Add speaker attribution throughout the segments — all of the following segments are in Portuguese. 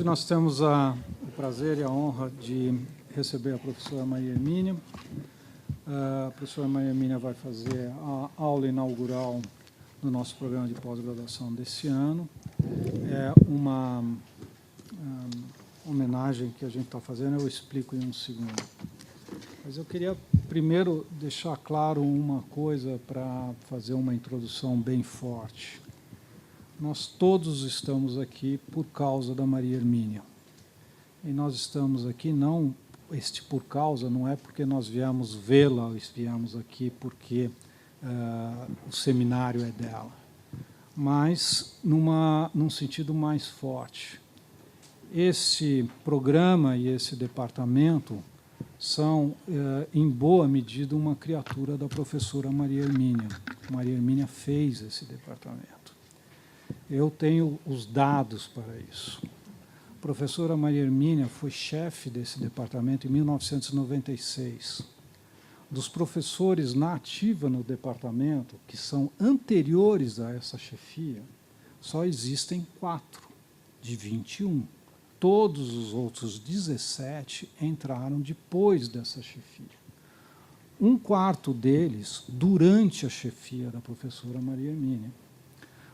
Speaker 1: Nós temos o prazer e a honra de receber a professora Maria Hermínia. A professora Maria Hermínia vai fazer a aula inaugural do nosso programa de pós-graduação desse ano. É uma homenagem que a gente está fazendo, eu explico em um segundo. Mas eu queria primeiro deixar claro uma coisa para fazer uma introdução bem forte. Nós todos estamos aqui por causa da Maria Hermínia. E nós estamos aqui não, por causa, não é porque nós viemos vê-la, viemos aqui porque o seminário é dela, mas num sentido mais forte. Esse programa e esse departamento são, em boa medida, uma criatura da professora Maria Hermínia. Maria Hermínia fez esse departamento. Eu tenho os dados para isso. A professora Maria Hermínia foi chefe desse departamento em 1996. Dos professores na ativa no departamento, que são anteriores a essa chefia, só existem 4 de 21. Todos os outros 17 entraram depois dessa chefia. 1/4 deles durante a chefia da professora Maria Hermínia.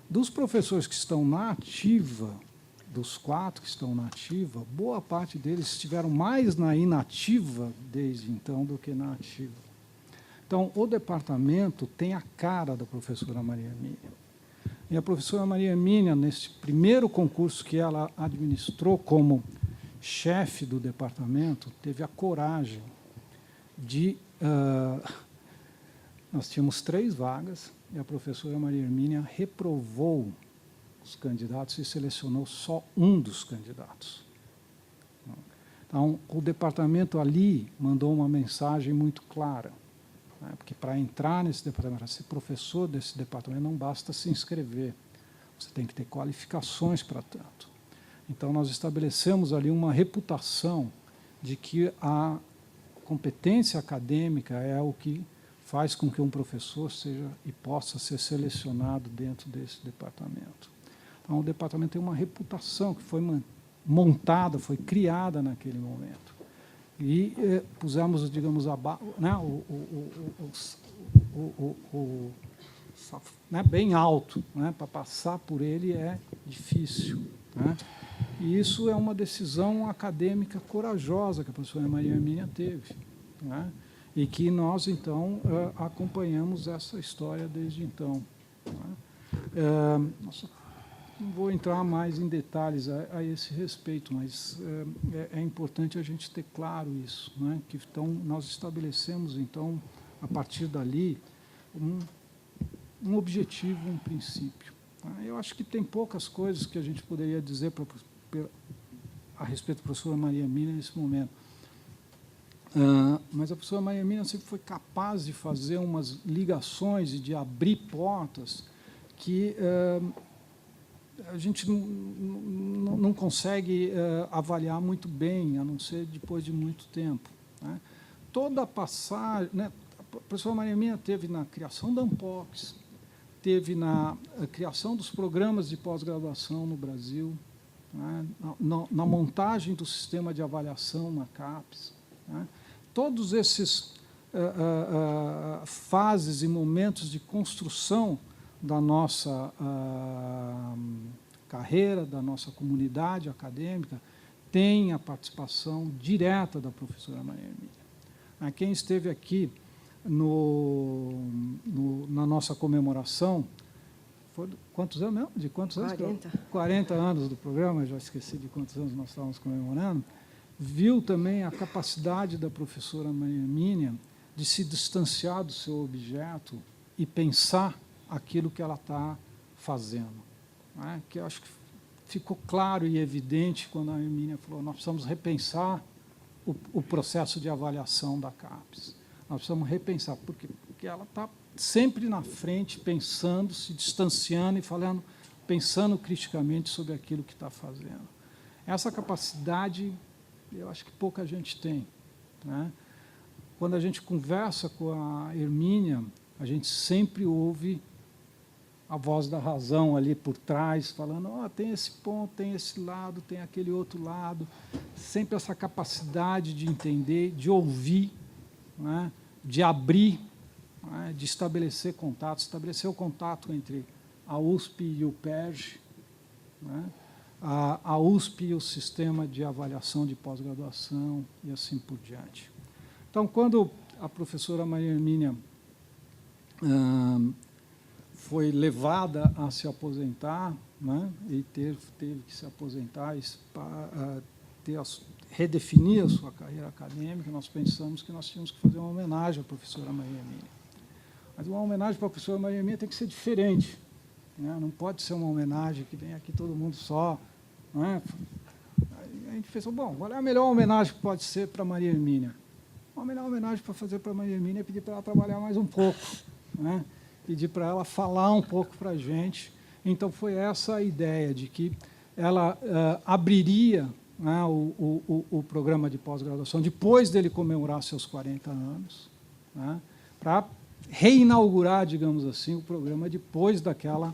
Speaker 1: Dos professores que estão na ativa, dos 4 que estão na ativa, boa parte deles estiveram mais na inativa desde então do que na ativa. Então, o departamento tem a cara da professora Maria Hermínia. E a professora Maria Hermínia, nesse primeiro concurso que ela administrou como chefe do departamento, teve a coragem de... nós tínhamos 3 vagas, e a professora Maria Hermínia reprovou os candidatos e selecionou só um dos candidatos. Então, o departamento ali mandou uma mensagem muito clara, né, porque para entrar nesse departamento, para ser professor desse departamento, não basta se inscrever, você tem que ter qualificações para tanto. Então, nós estabelecemos ali uma reputação de que a competência acadêmica é o que faz com que um professor seja e possa ser selecionado dentro desse departamento. Então, o departamento tem uma reputação que foi montada, foi criada naquele momento. E pusemos, digamos, né, bem alto, né, para passar por ele é difícil. Né? E isso é uma decisão acadêmica corajosa que a professora Maria Hermínia teve. Né? E que nós, então, acompanhamos essa história desde então. Não vou entrar mais em detalhes a esse respeito, mas é importante a gente ter claro isso, né? Que, então, nós estabelecemos, então, a partir dali, um objetivo, um princípio. Eu acho que tem poucas coisas que a gente poderia dizer a respeito da professora Maria Hermínia nesse momento. Mas a professora Maria Hermínia sempre foi capaz de fazer umas ligações e de abrir portas que a gente não consegue avaliar muito bem, a não ser depois de muito tempo. Né? Toda a passagem... Né, a professora Maria Hermínia teve na criação da Ampox, teve na criação dos programas de pós-graduação no Brasil, né, na montagem do sistema de avaliação na CAPES. Né? Todos esses fases e momentos de construção da nossa carreira, da nossa comunidade acadêmica, tem a participação direta da professora Maria Hermínia. Quem esteve aqui na nossa comemoração, foi quantos anos mesmo? De quantos anos?
Speaker 2: 40.
Speaker 1: 40 anos do programa, já esqueci de quantos anos nós estávamos comemorando, viu também a capacidade da professora Maria Hermínia de se distanciar do seu objeto e pensar aquilo que ela está fazendo. Né? Que eu acho que ficou claro e evidente quando a Hermínia falou: nós precisamos repensar o processo de avaliação da CAPES. Nós precisamos repensar, porque ela está sempre na frente, pensando, se distanciando e pensando criticamente sobre aquilo que está fazendo. Essa capacidade, eu acho que pouca gente tem, né? Quando a gente conversa com a Hermínia, a gente sempre ouve a voz da razão ali por trás, falando: tem esse ponto, tem esse lado, tem aquele outro lado. Sempre essa capacidade de entender, de ouvir, né? De abrir, né? De estabelecer contato, estabelecer o contato entre a USP e o PERJ, né? A USP e o sistema de avaliação de pós-graduação e assim por diante. Então, quando a professora Maria Hermínia foi levada a se aposentar, né, e teve que se aposentar, redefinir a sua carreira acadêmica, nós pensamos que nós tínhamos que fazer uma homenagem à professora Maria Hermínia. Mas uma homenagem para a professora Maria Hermínia tem que ser diferente, né? Não pode ser uma homenagem que vem aqui todo mundo só, né? A gente pensou: bom, qual é a melhor homenagem que pode ser para Maria Hermínia? A melhor homenagem para fazer para a Maria Hermínia é pedir para ela trabalhar mais um pouco, né? Pedir para ela falar um pouco para a gente. Então, foi essa a ideia de que ela abriria, né, o programa de pós-graduação, depois dele comemorar seus 40 anos, né, para reinaugurar, digamos assim, o programa depois daquela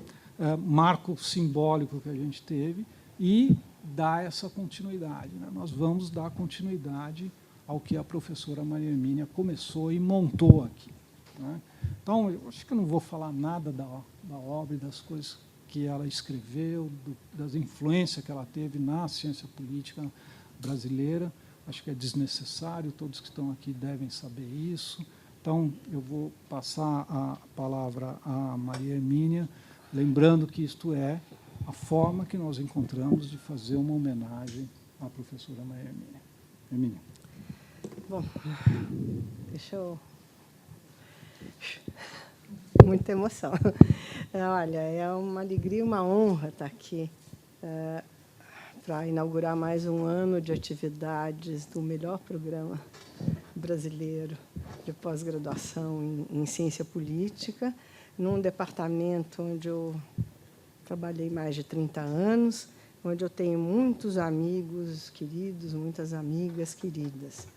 Speaker 1: marco simbólico que a gente teve e dar essa continuidade, né? Nós vamos dar continuidade ao que a professora Maria Hermínia começou e montou aqui, né? Então, eu acho que eu não vou falar nada da obra e das coisas que ela escreveu, das influências que ela teve na ciência política brasileira. Acho que é desnecessário, todos que estão aqui devem saber isso. Então, eu vou passar a palavra à Maria Hermínia, lembrando que isto é a forma que nós encontramos de fazer uma homenagem à professora Maria Hermínia. Hermínia.
Speaker 2: Bom, deixa eu... Muita emoção. Olha, é uma alegria e uma honra estar aqui para inaugurar mais um ano de atividades do melhor programa brasileiro de pós-graduação em ciência política, num departamento onde eu trabalhei mais de 30 anos, onde eu tenho muitos amigos queridos, muitas amigas queridas.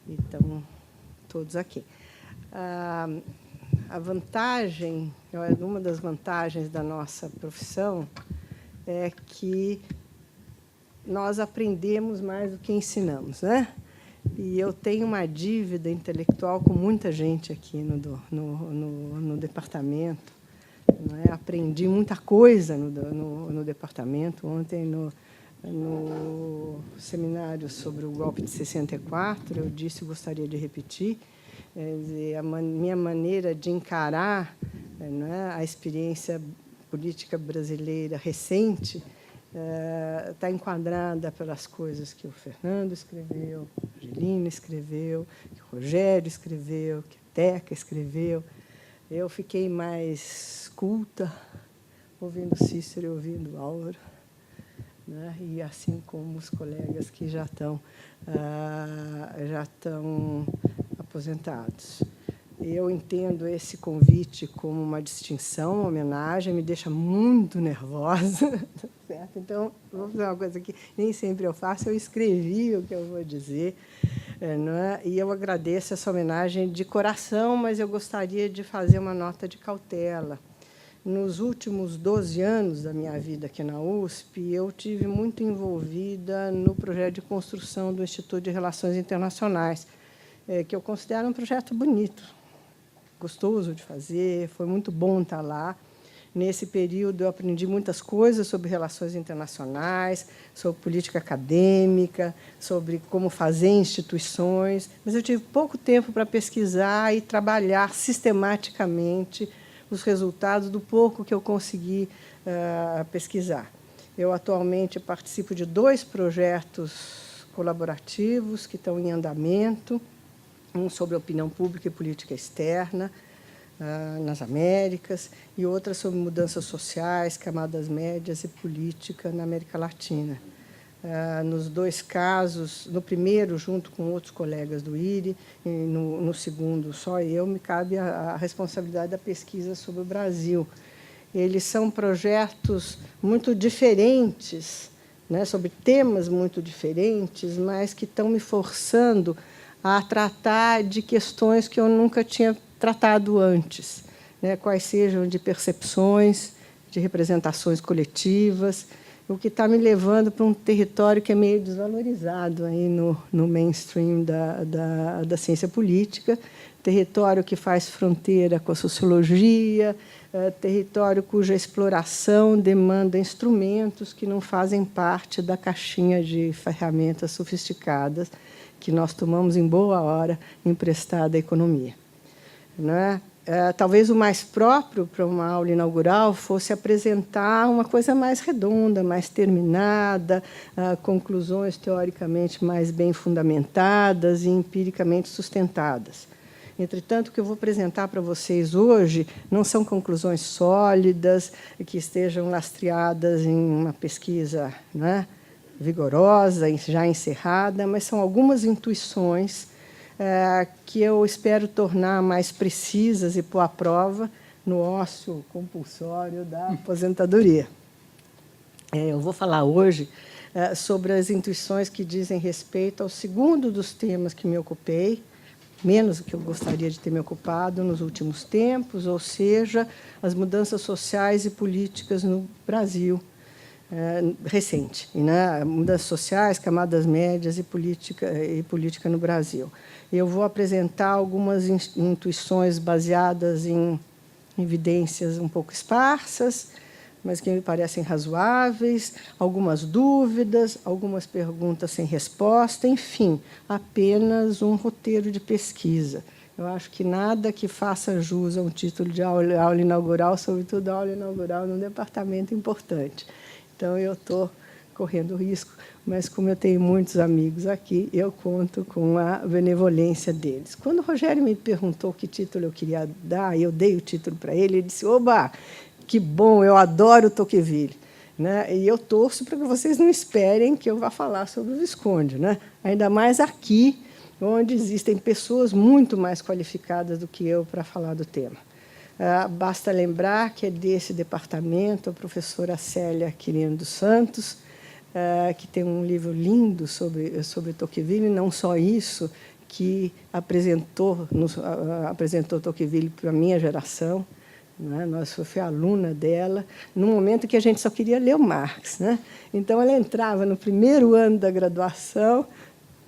Speaker 2: Então, todos aqui. A vantagem, uma das vantagens da nossa profissão é que nós aprendemos mais do que ensinamos, né? E eu tenho uma dívida intelectual com muita gente aqui no departamento. Não é? Aprendi muita coisa no departamento. Ontem, no seminário sobre o golpe de 64, eu disse que gostaria de repetir. A minha maneira de encarar, né, a experiência política brasileira recente está enquadrada pelas coisas que o Fernando escreveu, a Angelina escreveu, que o Rogério escreveu, que a Teca escreveu. Eu fiquei mais culta ouvindo Cícero e ouvindo Álvaro, né, e assim como os colegas que já estão aposentados. Eu entendo esse convite como uma distinção, uma homenagem, me deixa muito nervosa, certo? Então, vou fazer uma coisa que nem sempre eu faço, eu escrevi o que eu vou dizer, não é? E eu agradeço essa homenagem de coração, mas eu gostaria de fazer uma nota de cautela. Nos últimos 12 anos da minha vida aqui na USP, eu tive muito envolvida no projeto de construção do Instituto de Relações Internacionais, que eu considero um projeto bonito, gostoso de fazer, foi muito bom estar lá. Nesse período, eu aprendi muitas coisas sobre relações internacionais, sobre política acadêmica, sobre como fazer instituições, mas eu tive pouco tempo para pesquisar e trabalhar sistematicamente os resultados do pouco que eu consegui pesquisar. Eu, atualmente, participo de 2 projetos colaborativos que estão em andamento, um sobre opinião pública e política externa, nas Américas, e outra sobre mudanças sociais, camadas médias e política na América Latina. Nos dois casos, no primeiro, junto com outros colegas do IRI, e no segundo, só eu, me cabe a responsabilidade da pesquisa sobre o Brasil. Eles são projetos muito diferentes, né, sobre temas muito diferentes, mas que estão me forçando a tratar de questões que eu nunca tinha tratado antes, né, quais sejam de percepções, de representações coletivas, o que está me levando para um território que é meio desvalorizado aí no mainstream da ciência política, território que faz fronteira com a sociologia, território cuja exploração demanda instrumentos que não fazem parte da caixinha de ferramentas sofisticadas que nós tomamos em boa hora emprestada à economia. Não é? Talvez o mais próprio para uma aula inaugural fosse apresentar uma coisa mais redonda, mais terminada, conclusões teoricamente mais bem fundamentadas e empiricamente sustentadas. Entretanto, o que eu vou apresentar para vocês hoje não são conclusões sólidas, que estejam lastreadas em uma pesquisa, né, vigorosa, já encerrada, mas são algumas intuições que eu espero tornar mais precisas e pôr à prova no ócio compulsório da aposentadoria. Eu vou falar hoje sobre as intuições que dizem respeito ao segundo dos temas que me ocupei, menos do que eu gostaria de ter me ocupado nos últimos tempos, ou seja, as mudanças sociais e políticas no Brasil recente, né? Mudanças sociais, camadas médias e política no Brasil. Eu vou apresentar algumas intuições baseadas em evidências um pouco esparsas, mas que me parecem razoáveis, algumas dúvidas, algumas perguntas sem resposta, enfim, apenas um roteiro de pesquisa. Eu acho que nada que faça jus a um título de aula inaugural, sobretudo aula inaugural num departamento importante. Então, eu estou correndo risco, mas, como eu tenho muitos amigos aqui, eu conto com a benevolência deles. Quando o Rogério me perguntou que título eu queria dar, eu dei o título para ele, ele disse, oba, que bom, eu adoro Tocqueville. Né? E eu torço para que vocês não esperem que eu vá falar sobre o Visconde, né? Ainda mais aqui, onde existem pessoas muito mais qualificadas do que eu para falar do tema. Basta lembrar que é desse departamento a professora Célia Quirino dos Santos, que tem um livro lindo sobre Tocqueville, e não só isso, que apresentou Tocqueville para a minha geração. Né? Eu fui aluna dela, num momento que a gente só queria ler o Marx. Né? Então, ela entrava no primeiro ano da graduação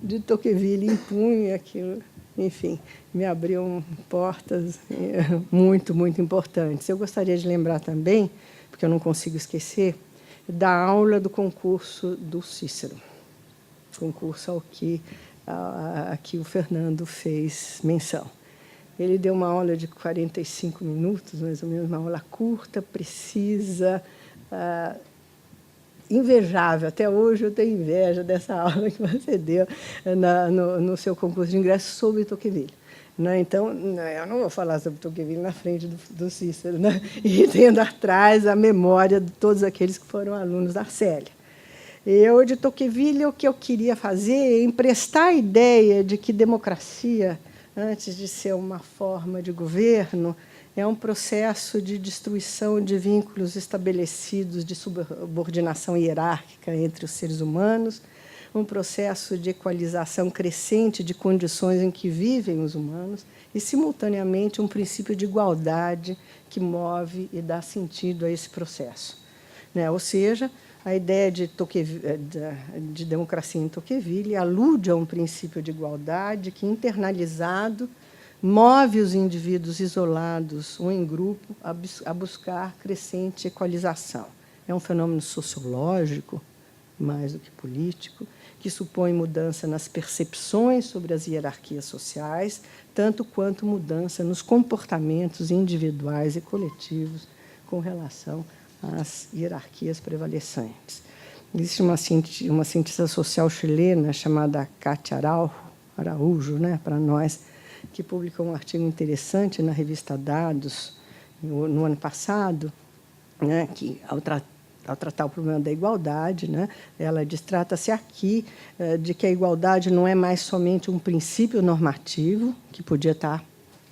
Speaker 2: de Tocqueville em punho, aquilo, enfim, me abriu portas muito, muito importantes. Eu gostaria de lembrar também, porque eu não consigo esquecer, da aula do concurso do Cícero, concurso ao que o Fernando fez menção. Ele deu uma aula de 45 minutos, mais ou menos, uma aula curta, precisa, invejável. Até hoje eu tenho inveja dessa aula que você deu no seu concurso de ingresso sobre Tocqueville. Né? Então, eu não vou falar sobre Tocqueville na frente do Cícero, né? E tendo atrás a memória de todos aqueles que foram alunos da Célia. Eu, de Tocqueville, o que eu queria fazer é emprestar a ideia de que democracia, antes de ser uma forma de governo, é um processo de destruição de vínculos estabelecidos de subordinação hierárquica entre os seres humanos, um processo de equalização crescente de condições em que vivem os humanos e, simultaneamente, um princípio de igualdade que move e dá sentido a esse processo. Né? Ou seja, a ideia de democracia em Tocqueville alude a um princípio de igualdade que, internalizado, move os indivíduos isolados ou em grupo a buscar crescente equalização. É um fenômeno sociológico, mais do que político, que supõe mudança nas percepções sobre as hierarquias sociais, tanto quanto mudança nos comportamentos individuais e coletivos com relação às hierarquias prevalecentes. Existe uma cientista social chilena chamada Cátia Araújo, né, para nós, que publicou um artigo interessante na revista Dados, no ano passado, né, que, ao tratar o problema da igualdade, né, ela diz, trata-se aqui de que a igualdade não é mais somente um princípio normativo, que podia estar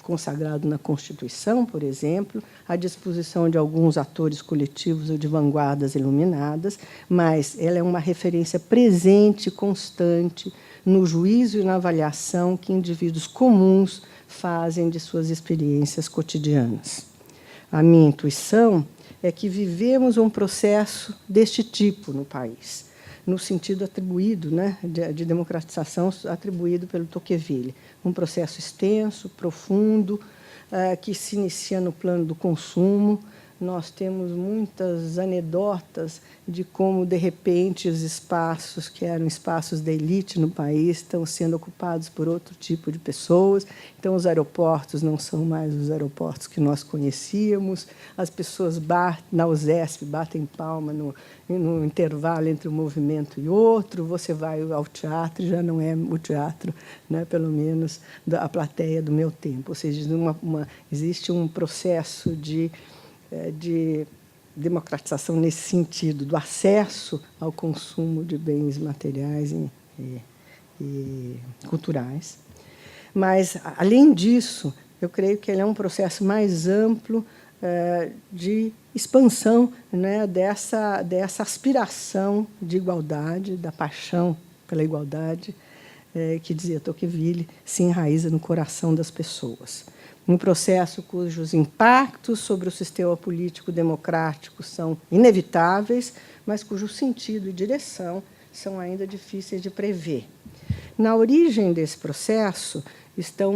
Speaker 2: consagrado na Constituição, por exemplo, à disposição de alguns atores coletivos ou de vanguardas iluminadas, mas ela é uma referência presente, constante, no juízo e na avaliação que indivíduos comuns fazem de suas experiências cotidianas. A minha intuição é que vivemos um processo deste tipo no país, no sentido atribuído, né, de democratização atribuído pelo Tocqueville. Um processo extenso, profundo, que se inicia no plano do consumo. Nós temos muitas anedotas de como, de repente, os espaços que eram espaços da elite no país estão sendo ocupados por outro tipo de pessoas. Então, os aeroportos não são mais os aeroportos que nós conhecíamos. As pessoas na USESP batem palma no intervalo entre um movimento e outro. Você vai ao teatro e já não é o teatro, né, pelo menos a plateia do meu tempo. Ou seja, existe um processo de democratização nesse sentido, do acesso ao consumo de bens materiais e culturais. Mas, além disso, eu creio que ele é um processo mais amplo de expansão, né, dessa aspiração de igualdade, da paixão pela igualdade, que, dizia Tocqueville, se enraiza no coração das pessoas. Um processo cujos impactos sobre o sistema político democrático são inevitáveis, mas cujo sentido e direção são ainda difíceis de prever. Na origem desse processo estão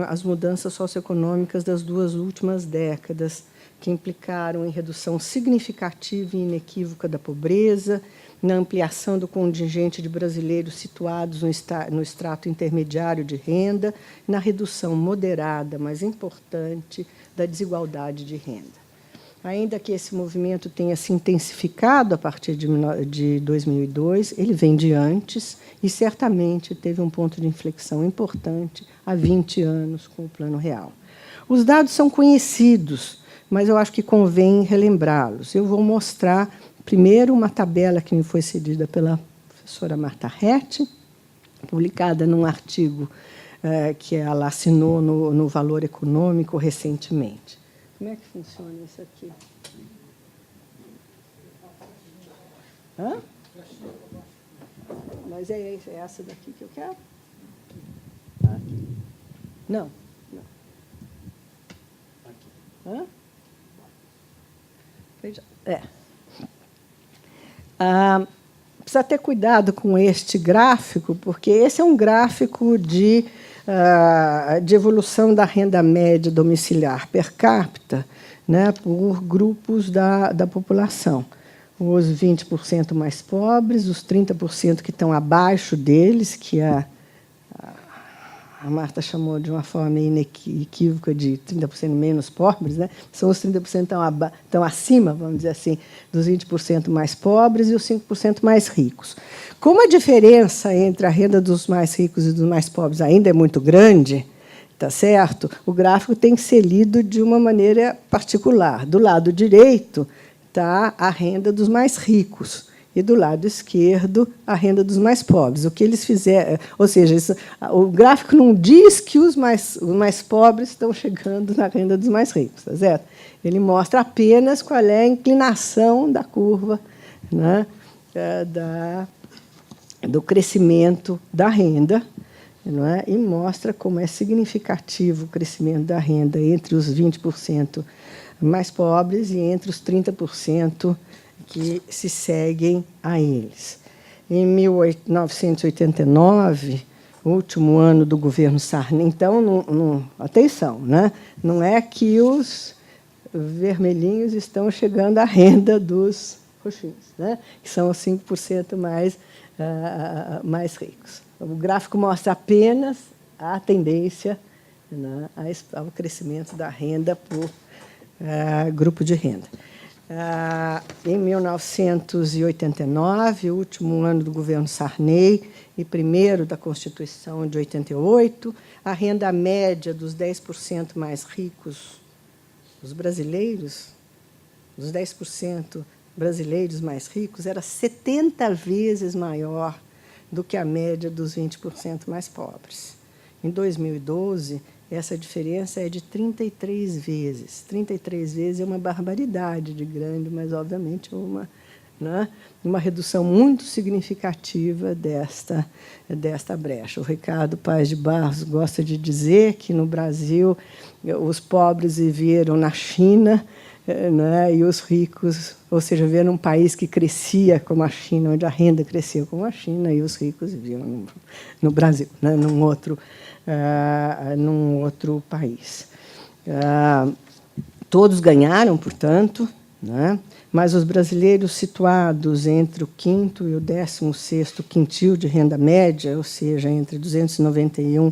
Speaker 2: as mudanças socioeconômicas das 2 últimas décadas, que implicaram em redução significativa e inequívoca da pobreza, na ampliação do contingente de brasileiros situados no extrato intermediário de renda, na redução moderada, mas importante, da desigualdade de renda. Ainda que esse movimento tenha se intensificado a partir de 2002, ele vem de antes e, certamente, teve um ponto de inflexão importante há 20 anos com o Plano Real. Os dados são conhecidos, mas eu acho que convém relembrá-los. Eu vou mostrar, primeiro, uma tabela que me foi cedida pela professora Marta Rett, publicada num artigo que ela assinou no Valor Econômico recentemente. Como é que funciona isso aqui? Hã? Mas é essa daqui que eu quero? Aqui. Não. Hã? Veja. Precisa ter cuidado com este gráfico, porque esse é um gráfico de evolução da renda média domiciliar per capita, né, por grupos da população. Os 20% mais pobres, os 30% que estão abaixo deles, que a Marta chamou de uma forma inequívoca de 30% menos pobres, né? São os 30% que estão acima, vamos dizer assim, dos 20% mais pobres e os 5% mais ricos. Como a diferença entre a renda dos mais ricos e dos mais pobres ainda é muito grande, tá certo? O gráfico tem que ser lido de uma maneira particular. Do lado direito está a renda dos mais ricos, e do lado esquerdo a renda dos mais pobres. O que eles fizeram, ou seja, o gráfico não diz que os mais pobres estão chegando na renda dos mais ricos, tá certo? Ele mostra apenas qual é a inclinação da curva, né, do crescimento da renda, não é? E mostra como é significativo o crescimento da renda entre os 20% mais pobres e entre os 30% que se seguem a eles. Em 1989, o último ano do governo Sarney, então, atenção, né? Não é que os vermelhinhos estão chegando à renda dos roxinhos, né? Que são os 5% mais ricos. O gráfico mostra apenas a tendência, né, ao crescimento da renda por grupo de renda. Em 1989, o último ano do governo Sarney e primeiro da Constituição de 88, a renda média dos 10% mais ricos, os brasileiros, os 10% brasileiros mais ricos, era 70 vezes maior do que a média dos 20% mais pobres. Em 2012, essa diferença é de 33 vezes. 33 vezes é uma barbaridade de grande, mas, obviamente, uma redução muito significativa desta brecha. O Ricardo Paes de Barros gosta de dizer que, no Brasil, os pobres viveram na China, e os ricos, ou seja, viveram num país que crescia como a China, onde a renda crescia como a China, e os ricos viviam no Brasil, num outro país. Todos ganharam, portanto, mas os brasileiros situados entre o quinto e o 16º quintil de renda média, ou seja, entre 291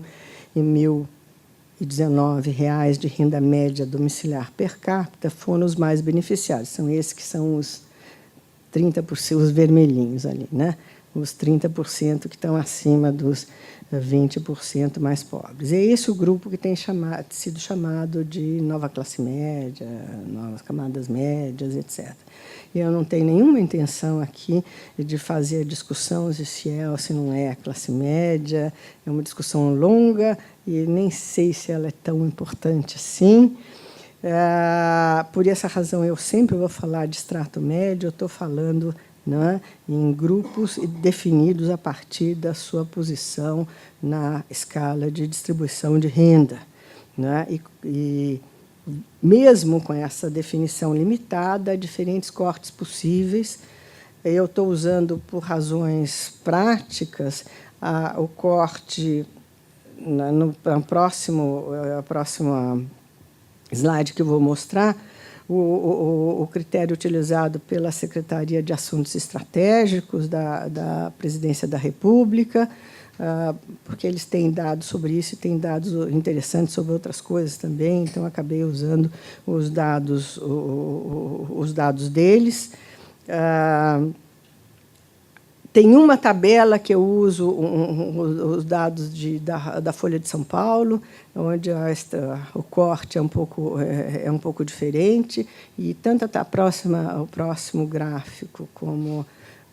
Speaker 2: e R$1.019 de renda média domiciliar per capita, foram os mais beneficiados. São esses que são os 30%, os vermelhinhos ali, os 30% que estão acima dos 20% mais pobres. É esse o grupo que tem sido chamado de nova classe média, novas camadas médias, etc. E eu não tenho nenhuma intenção aqui de fazer a discussão se é ou se não é a classe média. É uma discussão longa e nem sei se ela é tão importante assim. Por essa razão, eu sempre vou falar de extrato médio, eu estou falando em grupos definidos a partir da sua posição na escala de distribuição de renda. E mesmo com essa definição limitada, há diferentes cortes possíveis. Eu estou usando, por razões práticas, o corte no próximo slide que eu vou mostrar, o critério utilizado pela Secretaria de Assuntos Estratégicos da Presidência da República, porque eles têm dados sobre isso e têm dados interessantes sobre outras coisas também, então acabei usando os dados deles. Tem uma tabela que eu uso, os dados da Folha de São Paulo, onde o corte é um pouco diferente, e tanto o próximo gráfico como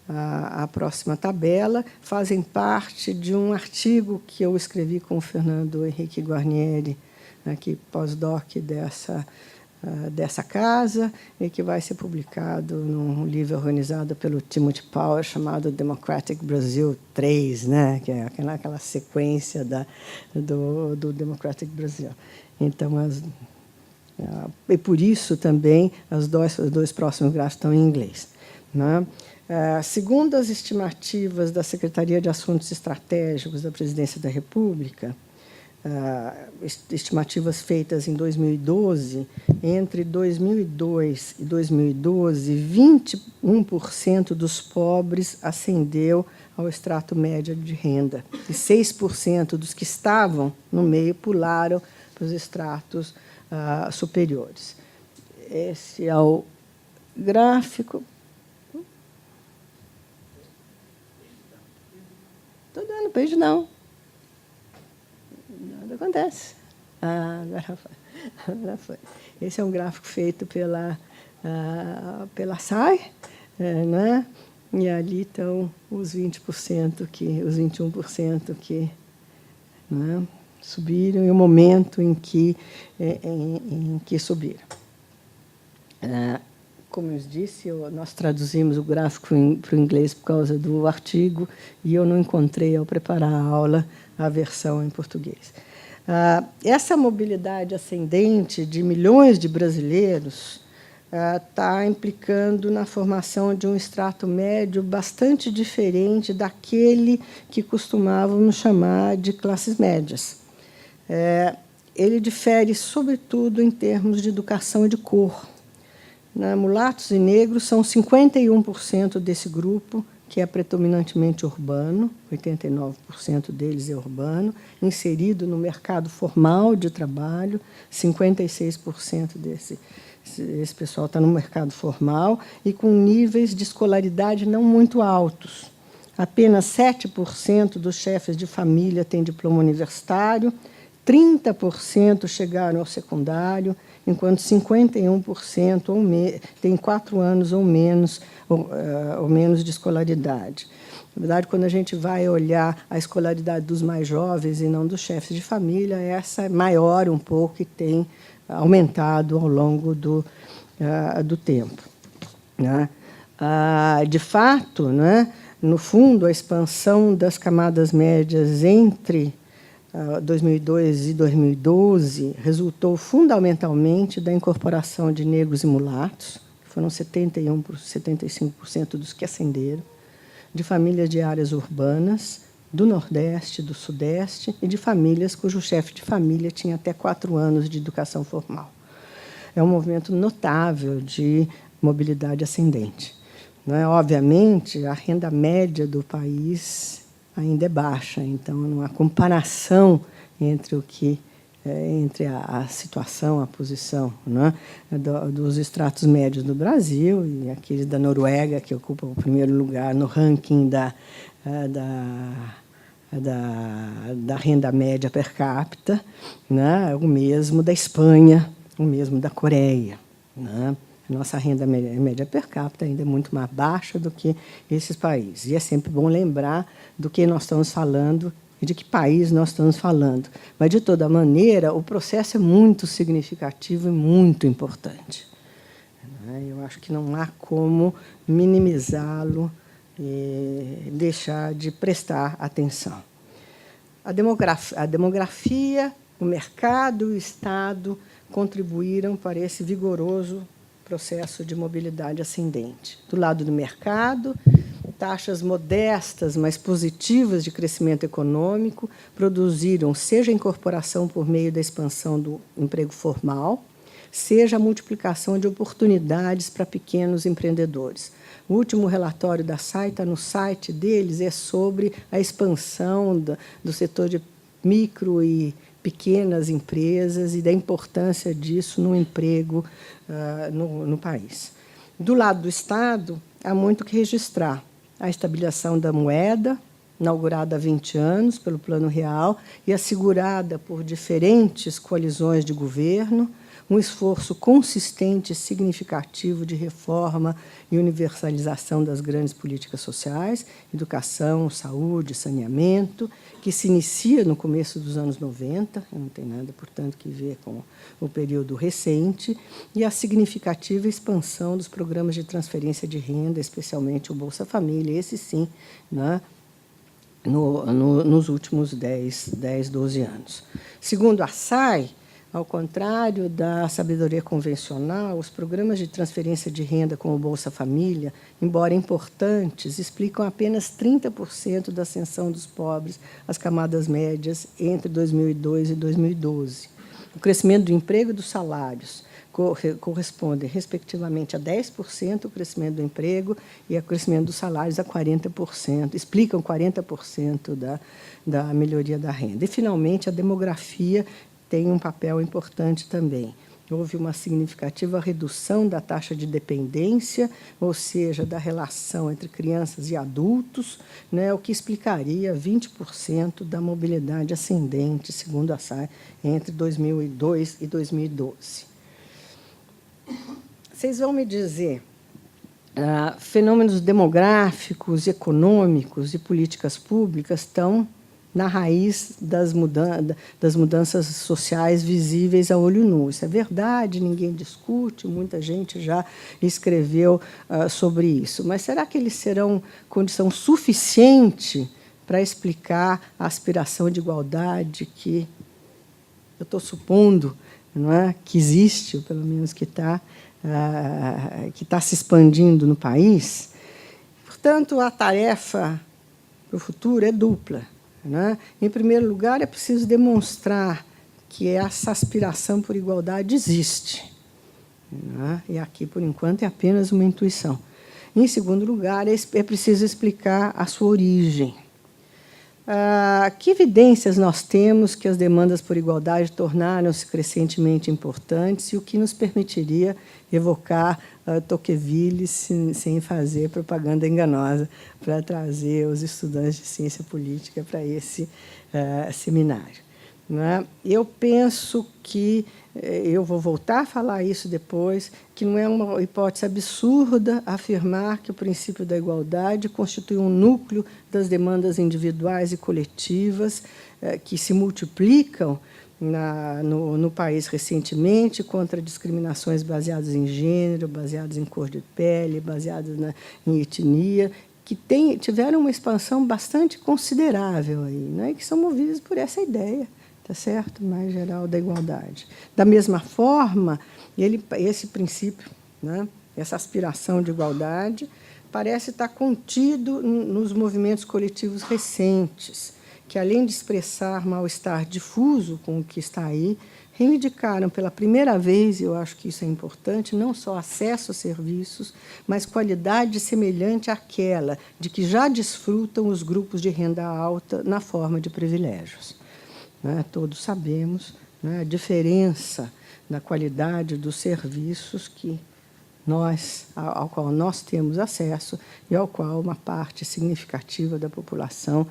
Speaker 2: a próxima tabela fazem parte de um artigo que eu escrevi com o Fernando Henrique Guarnieri, aqui pós-doc dessa casa, e que vai ser publicado num livro organizado pelo Timothy Power, chamado Democratic Brazil 3, que é aquela sequência do Democratic Brazil. Então, e por isso também os dois próximos gráficos estão em inglês. Segundo as estimativas da Secretaria de Assuntos Estratégicos da Presidência da República, estimativas feitas em 2012, entre 2002 e 2012, 21% dos pobres ascendeu ao extrato médio de renda, e 6% dos que estavam no meio pularam para os estratos superiores. Esse é o gráfico. Estou dando beijo, não. Nada acontece. Agora foi. Esse é um gráfico feito pela SAI, e ali estão os 20%, os 21% que subiram e o momento em que subiram. Como eu disse, nós traduzimos o gráfico para o inglês por causa do artigo, e eu não encontrei, ao preparar a aula, a versão em português. Essa mobilidade ascendente de milhões de brasileiros está implicando na formação de um extrato médio bastante diferente daquele que costumávamos chamar de classes médias. Ele difere, sobretudo, em termos de educação e de cor. Mulatos e negros são 51% desse grupo, que é predominantemente urbano, 89% deles é urbano, inserido no mercado formal de trabalho, 56% esse pessoal está no mercado formal e com níveis de escolaridade não muito altos. Apenas 7% dos chefes de família têm diploma universitário, 30% chegaram ao secundário, enquanto 51% têm 4 anos ou menos de escolaridade. Na verdade, quando a gente vai olhar a escolaridade dos mais jovens e não dos chefes de família, essa é maior um pouco e tem aumentado ao longo do tempo. Né? De fato, né, no fundo, a expansão das camadas médias entre 2002 e 2012 resultou fundamentalmente da incorporação de negros e mulatos, que foram 75% dos que ascenderam, de famílias de áreas urbanas, do Nordeste, do Sudeste, e de famílias cujo chefe de família tinha até 4 anos de educação formal. É um movimento notável de mobilidade ascendente. Não é? Obviamente, a renda média do país ainda é baixa, então não há comparação entre entre a situação, a posição, né, dos estratos médios do Brasil e aqueles da Noruega, que ocupam o primeiro lugar no ranking da renda média per capita, né, o mesmo da Espanha, o mesmo da Coreia. Né? A nossa renda média per capita ainda é muito mais baixa do que esses países. E é sempre bom lembrar do que nós estamos falando e de que país nós estamos falando. Mas, de toda maneira, o processo é muito significativo e muito importante. Eu acho que não há como minimizá-lo e deixar de prestar atenção. A demografia, o mercado e o Estado contribuíram para esse vigoroso processo de mobilidade ascendente. Do lado do mercado, taxas modestas, mas positivas de crescimento econômico produziram seja a incorporação por meio da expansão do emprego formal, seja a multiplicação de oportunidades para pequenos empreendedores. O último relatório da SAI está no site deles, é sobre a expansão do setor de micro e pequenas empresas e da importância disso no emprego no país. Do lado do Estado, há muito que registrar. A estabilização da moeda, inaugurada há 20 anos pelo Plano Real e assegurada por diferentes coalizões de governo, um esforço consistente e significativo de reforma e universalização das grandes políticas sociais, educação, saúde, saneamento, que se inicia no começo dos anos 90, não tem nada, portanto, que ver com o período recente, e a significativa expansão dos programas de transferência de renda, especialmente o Bolsa Família, esse sim, né, nos últimos 10, 12 anos. Segundo a SAI, ao contrário da sabedoria convencional, os programas de transferência de renda como o Bolsa Família, embora importantes, explicam apenas 30% da ascensão dos pobres às camadas médias entre 2002 e 2012. O crescimento do emprego e dos salários corresponde, respectivamente, a 10% o crescimento do emprego e o crescimento dos salários a 40%, explicam 40% da melhoria da renda. E, finalmente, a demografia tem um papel importante também. Houve uma significativa redução da taxa de dependência, ou seja, da relação entre crianças e adultos, né, o que explicaria 20% da mobilidade ascendente, segundo a SAI, entre 2002 e 2012. Vocês vão me dizer, fenômenos demográficos, econômicos e políticas públicas estão na raiz das mudanças sociais visíveis a olho nu. Isso é verdade, ninguém discute, muita gente já escreveu sobre isso. Mas será que eles serão condição suficiente para explicar a aspiração de igualdade que eu estou supondo, não é, que existe, ou pelo menos que está se expandindo no país? Portanto, a tarefa para o futuro é dupla. Né? Em primeiro lugar, é preciso demonstrar que essa aspiração por igualdade existe. Né? E aqui, por enquanto, é apenas uma intuição. Em segundo lugar, é preciso explicar a sua origem. Que evidências nós temos que as demandas por igualdade tornaram-se crescentemente importantes e o que nos permitiria evocar Tocqueville sem fazer propaganda enganosa para trazer os estudantes de ciência política para esse seminário. Não é? Eu penso que, eu vou voltar a falar isso depois, que não é uma hipótese absurda afirmar que o princípio da igualdade constitui um núcleo das demandas individuais e coletivas que se multiplicam no país recentemente contra discriminações baseadas em gênero, baseadas em cor de pele, baseadas em etnia, que tiveram uma expansão bastante considerável aí, né, e que são movidas por essa ideia, tá certo, mais geral da igualdade. Da mesma forma, esse princípio, né, essa aspiração de igualdade, parece estar contido nos movimentos coletivos recentes, que, além de expressar mal-estar difuso com o que está aí, reivindicaram pela primeira vez, e eu acho que isso é importante, não só acesso a serviços, mas qualidade semelhante àquela de que já desfrutam os grupos de renda alta na forma de privilégios. Né? Todos sabemos, né, a diferença na qualidade dos serviços ao qual nós temos acesso e ao qual uma parte significativa da população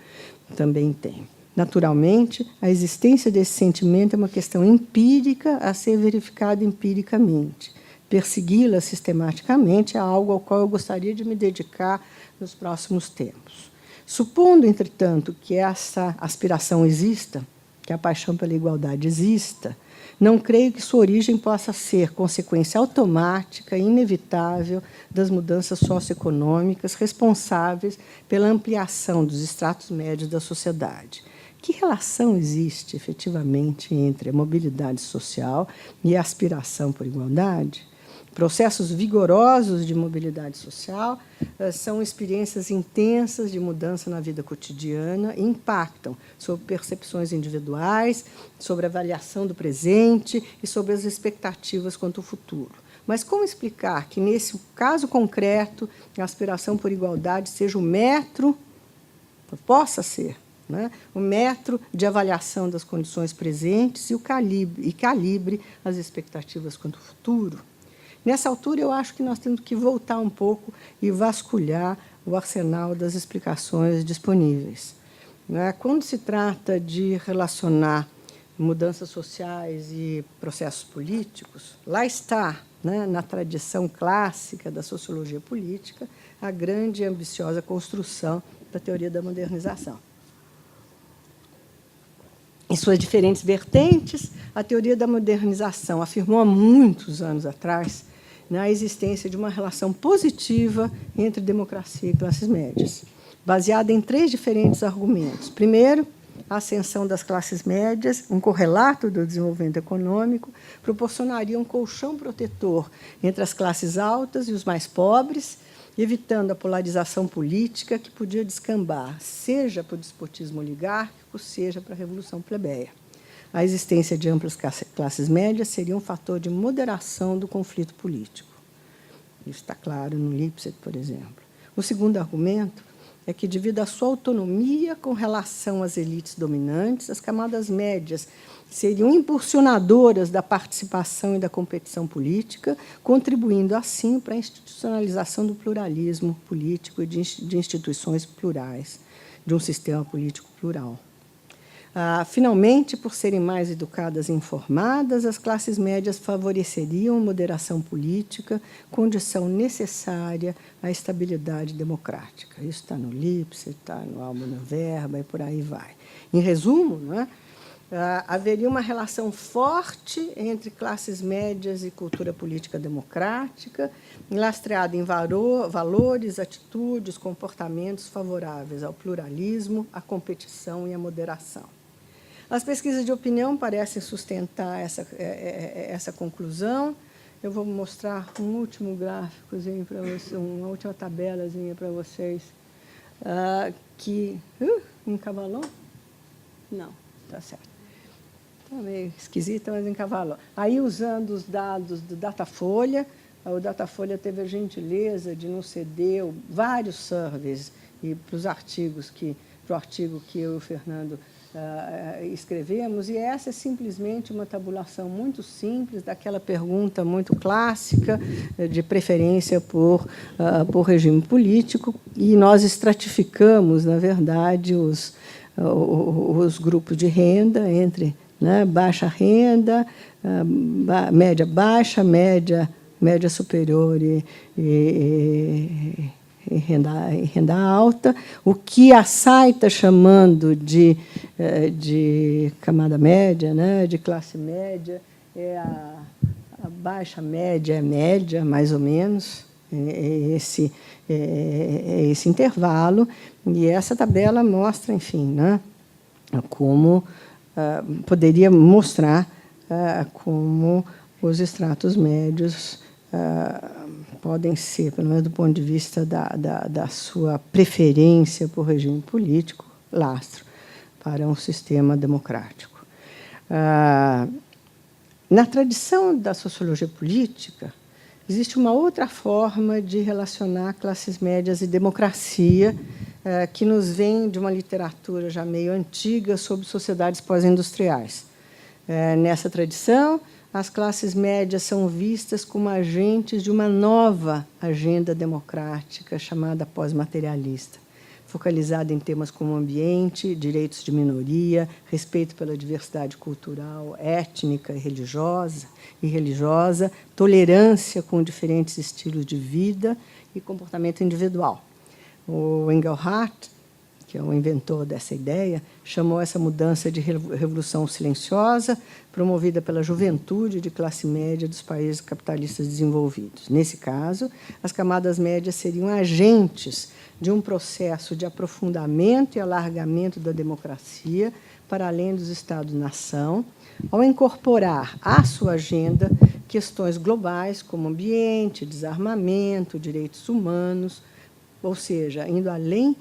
Speaker 2: também tem. Naturalmente, a existência desse sentimento é uma questão empírica a ser verificada empiricamente. Persegui-la sistematicamente é algo ao qual eu gostaria de me dedicar nos próximos tempos. Supondo, entretanto, que essa aspiração exista, que a paixão pela igualdade exista, não creio que sua origem possa ser consequência automática e inevitável das mudanças socioeconômicas responsáveis pela ampliação dos estratos médios da sociedade. Que relação existe, efetivamente, entre a mobilidade social e a aspiração por igualdade? Processos vigorosos de mobilidade social são experiências intensas de mudança na vida cotidiana e impactam sobre percepções individuais, sobre a avaliação do presente e sobre as expectativas quanto ao futuro. Mas como explicar que, nesse caso concreto, a aspiração por igualdade seja o metro, possa ser, né, o metro de avaliação das condições presentes e calibre as expectativas quanto ao futuro? Nessa altura, eu acho que nós temos que voltar um pouco e vasculhar o arsenal das explicações disponíveis. Quando se trata de relacionar mudanças sociais e processos políticos, lá está, né, na tradição clássica da sociologia política, a grande e ambiciosa construção da teoria da modernização. Em suas diferentes vertentes, a teoria da modernização afirmou há muitos anos atrás a existência de uma relação positiva entre democracia e classes médias, baseada em 3 diferentes argumentos. Primeiro, a ascensão das classes médias, um correlato do desenvolvimento econômico, proporcionaria um colchão protetor entre as classes altas e os mais pobres, evitando a polarização política que podia descambar, seja para o despotismo oligárquico, seja para a revolução plebeia. A existência de amplas classes médias seria um fator de moderação do conflito político. Isso está claro no Lipset, por exemplo. O segundo argumento é que, devido à sua autonomia com relação às elites dominantes, as camadas médias seriam impulsionadoras da participação e da competição política, contribuindo, assim, para a institucionalização do pluralismo político e de instituições plurais, de um sistema político plural. Finalmente, por serem mais educadas e informadas, as classes médias favoreceriam a moderação política, condição necessária à estabilidade democrática. Isso está no Lipset, está no Alma Verba, e por aí vai. Em resumo, haveria uma relação forte entre classes médias e cultura política democrática, lastreada em valores, atitudes, comportamentos favoráveis ao pluralismo, à competição e à moderação. As pesquisas de opinião parecem sustentar essa conclusão. Eu vou mostrar um último gráficozinho para vocês, uma última tabelazinha para vocês, que... encavalou? Não, está certo. Está meio esquisita, mas encavalou. Aí, usando os dados do Datafolha, o Datafolha teve a gentileza de nos ceder vários surveys e para os artigos que para o artigo que eu e o Fernando escrevemos, e essa é simplesmente uma tabulação muito simples daquela pergunta muito clássica de preferência por regime político, e nós estratificamos, na verdade, os grupos de renda entre, né, baixa renda, média baixa, média superior e renda alta. O que a SAI está chamando de camada média, né, de classe média, é a baixa média, é média, mais ou menos, esse intervalo. E essa tabela mostra, enfim, né, como poderia mostrar como os estratos médios podem ser, pelo menos do ponto de vista da sua preferência por regime político, lastro para um sistema democrático. Na tradição da sociologia política, existe uma outra forma de relacionar classes médias e democracia, que nos vem de uma literatura já meio antiga sobre sociedades pós-industriais. Nessa tradição, as classes médias são vistas como agentes de uma nova agenda democrática chamada pós-materialista, focalizada em temas como ambiente, direitos de minoria, respeito pela diversidade cultural, étnica e religiosa, tolerância com diferentes estilos de vida e comportamento individual. O Engelhardt, que é o inventor dessa ideia, chamou essa mudança de revolução silenciosa, promovida pela juventude de classe média dos países capitalistas desenvolvidos. Nesse caso, as camadas médias seriam agentes de um processo de aprofundamento e alargamento da democracia para além dos Estados-nação, ao incorporar à sua agenda questões globais como ambiente, desarmamento, direitos humanos, ou seja, indo além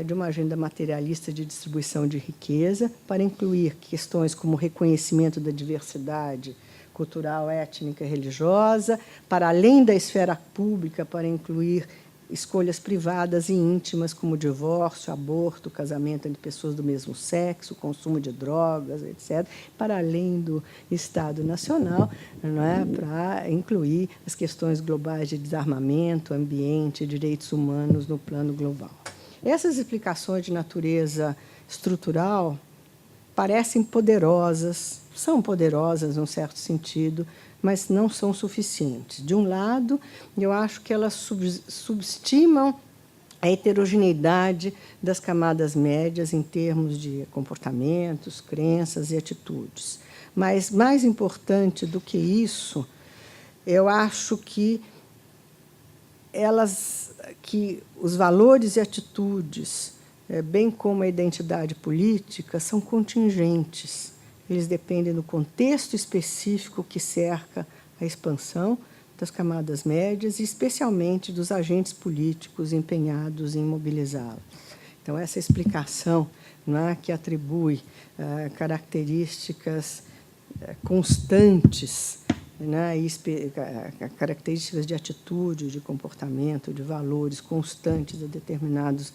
Speaker 2: de uma agenda materialista de distribuição de riqueza, para incluir questões como reconhecimento da diversidade cultural, étnica e religiosa, para além da esfera pública, para incluir escolhas privadas e íntimas, como divórcio, aborto, casamento entre pessoas do mesmo sexo, consumo de drogas, etc., para além do Estado Nacional, não é? Para incluir as questões globais de desarmamento, ambiente, direitos humanos no plano global. Essas explicações de natureza estrutural parecem poderosas, são poderosas, num certo sentido, mas não são suficientes. De um lado, eu acho que elas subestimam a heterogeneidade das camadas médias em termos de comportamentos, crenças e atitudes. Mas, mais importante do que isso, eu acho que os valores e atitudes, bem como a identidade política, são contingentes. Eles dependem do contexto específico que cerca a expansão das camadas médias e, especialmente, dos agentes políticos empenhados em mobilizá-las. Então, essa explicação, não é, que atribui características constantes, né, características de atitude, de comportamento, de valores constantes a determinados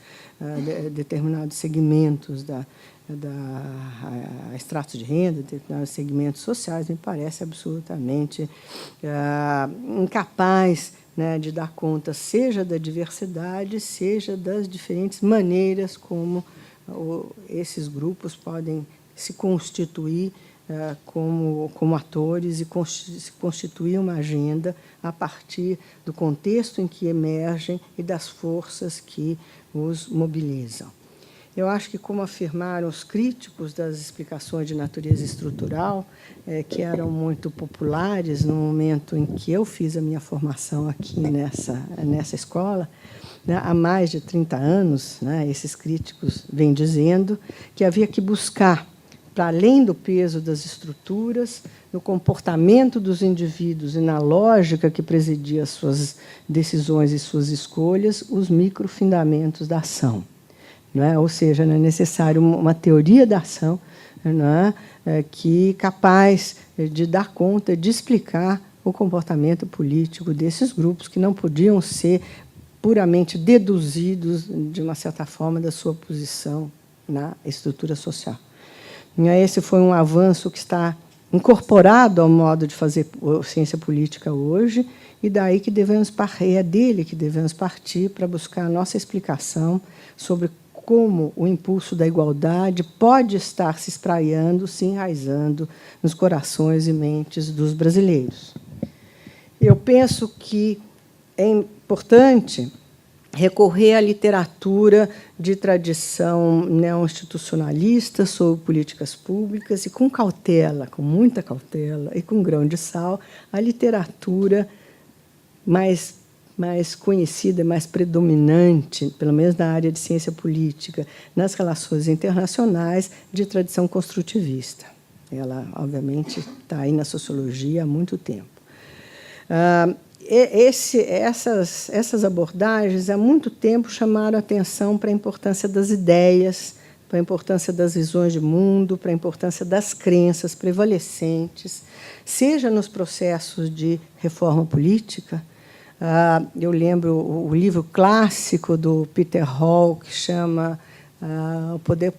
Speaker 2: segmentos estratos de renda, determinados segmentos sociais, me parece absolutamente incapaz, né, de dar conta, seja da diversidade, seja das diferentes maneiras como esses grupos podem se constituir como atores e se constituir uma agenda a partir do contexto em que emergem e das forças que os mobilizam. Eu acho que, como afirmaram os críticos das explicações de natureza estrutural, que eram muito populares no momento em que eu fiz a minha formação aqui nessa escola, né, há mais de 30 anos, né, esses críticos vêm dizendo que havia que buscar, para além do peso das estruturas, no comportamento dos indivíduos e na lógica que presidia as suas decisões e suas escolhas, os microfundamentos da ação. Não é? Ou seja, é necessário uma teoria da ação, não é? Que capaz de dar conta, de explicar o comportamento político desses grupos, que não podiam ser puramente deduzidos, de uma certa forma, da sua posição na estrutura social. E esse foi um avanço que está incorporado ao modo de fazer ciência política hoje, e daí que é dele que devemos partir para buscar a nossa explicação sobre como o impulso da igualdade pode estar se espraiando, se enraizando nos corações e mentes dos brasileiros. Eu penso que é importante recorrer à literatura de tradição neo-institucionalista sobre políticas públicas e, com cautela, com muita cautela e com grão de sal, a literatura mais conhecida, mais predominante, pelo menos na área de ciência política, nas relações internacionais, de tradição construtivista. Ela, obviamente, está aí na sociologia há muito tempo. Essas abordagens, há muito tempo, chamaram a atenção para a importância das ideias, para a importância das visões de mundo, para a importância das crenças prevalecentes, seja nos processos de reforma política. Eu lembro o livro clássico do Peter Hall, que chama O Poder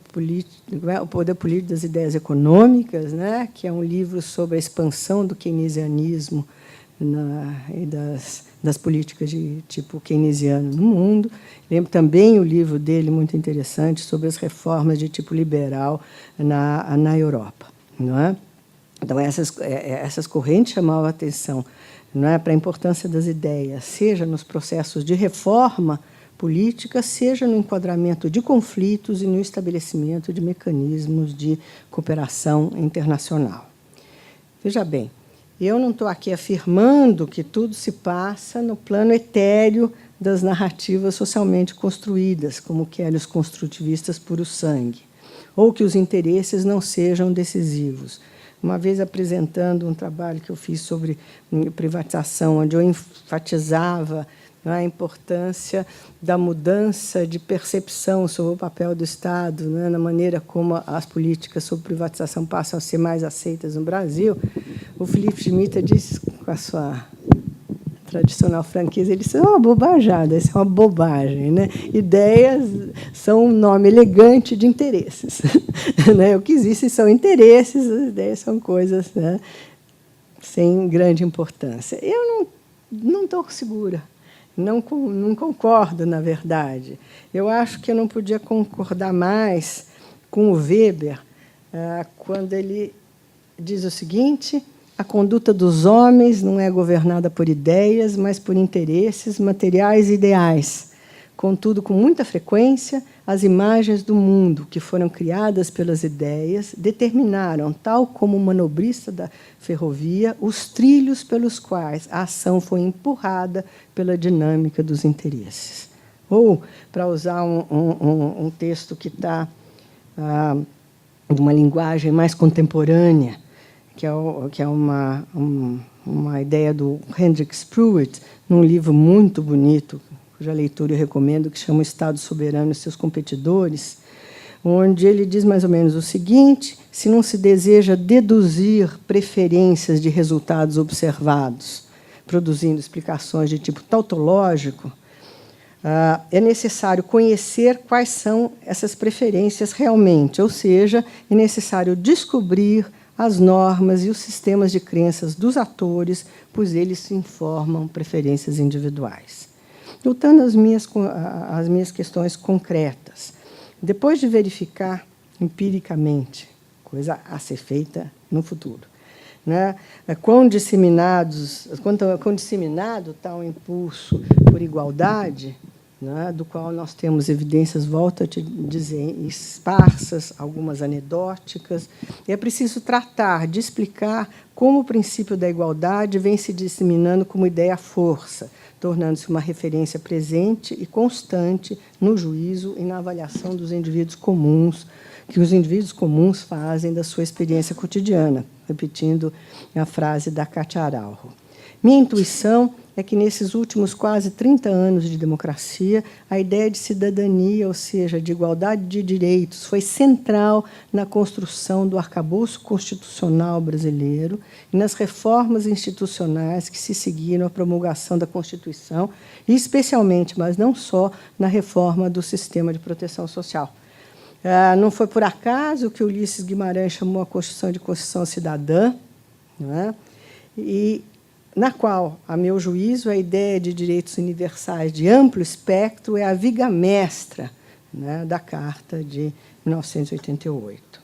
Speaker 2: Político das Ideias Econômicas, né? Que é um livro sobre a expansão do keynesianismo e das políticas de tipo keynesiano no mundo. Lembro também o livro dele, muito interessante, sobre as reformas de tipo liberal na Europa. Não é? Então, essas correntes chamavam a atenção, não é, para a importância das ideias, seja nos processos de reforma política, seja no enquadramento de conflitos e no estabelecimento de mecanismos de cooperação internacional. Veja bem, eu não estou aqui afirmando que tudo se passa no plano etéreo das narrativas socialmente construídas, como querem os construtivistas puro sangue, ou que os interesses não sejam decisivos. Uma vez apresentando um trabalho que eu fiz sobre privatização, onde eu enfatizava a importância da mudança de percepção sobre o papel do Estado, na maneira como as políticas sobre privatização passam a ser mais aceitas no Brasil, o Felipe Schmitt disse, com a sua tradicional franqueza, ele disse: é uma bobajada, isso é uma bobagem, né? Ideias são um nome elegante de interesses. O que existe são interesses, as ideias são coisas, né, sem grande importância. Eu não estou segura, não concordo, na verdade. Eu acho que eu não podia concordar mais com o Weber quando ele diz o seguinte: a conduta dos homens não é governada por ideias, mas por interesses materiais e ideais. Contudo, com muita frequência, as imagens do mundo que foram criadas pelas ideias determinaram, tal como o manobrista da ferrovia, os trilhos pelos quais a ação foi empurrada pela dinâmica dos interesses. Ou, para usar um texto que está de uma linguagem mais contemporânea, que é uma ideia do Hendrik Spruit, num livro muito bonito, cuja leitura eu recomendo, que chama O Estado Soberano e Seus Competidores, onde ele diz mais ou menos o seguinte: se não se deseja deduzir preferências de resultados observados, produzindo explicações de tipo tautológico, é necessário conhecer quais são essas preferências realmente, ou seja, é necessário descobrir as normas e os sistemas de crenças dos atores, pois eles se informam preferências individuais. Voltando às minhas questões concretas, depois de verificar empiricamente, coisa a ser feita no futuro, quão disseminado está o impulso por igualdade, do qual nós temos evidências, volto a te dizer, esparsas, algumas anedóticas. É preciso tratar de explicar como o princípio da igualdade vem se disseminando como ideia-força, tornando-se uma referência presente e constante no juízo e na avaliação dos indivíduos comuns, que os indivíduos comuns fazem da sua experiência cotidiana, repetindo a frase da Katia Araujo. Minha intuição é que, nesses últimos quase 30 anos de democracia, a ideia de cidadania, ou seja, de igualdade de direitos, foi central na construção do arcabouço constitucional brasileiro e nas reformas institucionais que se seguiram à promulgação da Constituição, e especialmente, mas não só, na reforma do sistema de proteção social. Não foi por acaso que Ulisses Guimarães chamou a Constituição de Constituição Cidadã, não é? E na qual, a meu juízo, a ideia de direitos universais de amplo espectro é a viga mestra, né, da Carta de 1988.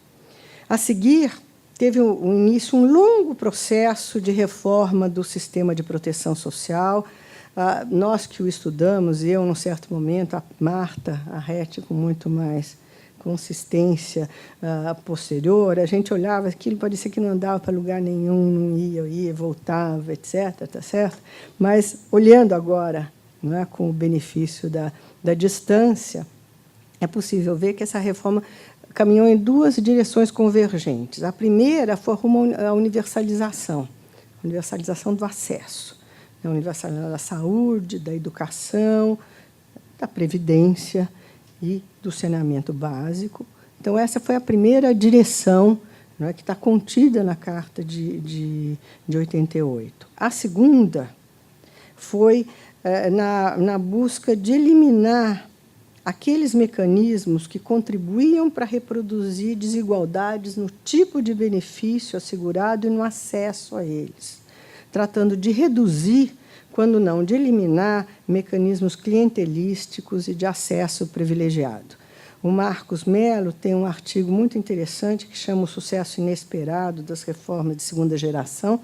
Speaker 2: A seguir, teve início um longo processo de reforma do sistema de proteção social. Nós que o estudamos, eu, num certo momento, a Marta, a Rete, com muito mais consistência posterior, a gente olhava aquilo, parecia que não andava para lugar nenhum, não ia, voltava, etc. Tá certo? Mas, olhando agora, não é, com o benefício da distância, é possível ver que essa reforma caminhou em duas direções convergentes. A primeira foi rumo à universalização do acesso, a universalização da saúde, da educação, da previdência e do saneamento básico. Então, essa foi a primeira direção, não é, que está contida na Carta de 88. A segunda foi na busca de eliminar aqueles mecanismos que contribuíam para reproduzir desigualdades no tipo de benefício assegurado e no acesso a eles, tratando de reduzir, quando não de eliminar, mecanismos clientelísticos e de acesso privilegiado. O Marcos Mello tem um artigo muito interessante que chama O Sucesso Inesperado das Reformas de Segunda Geração,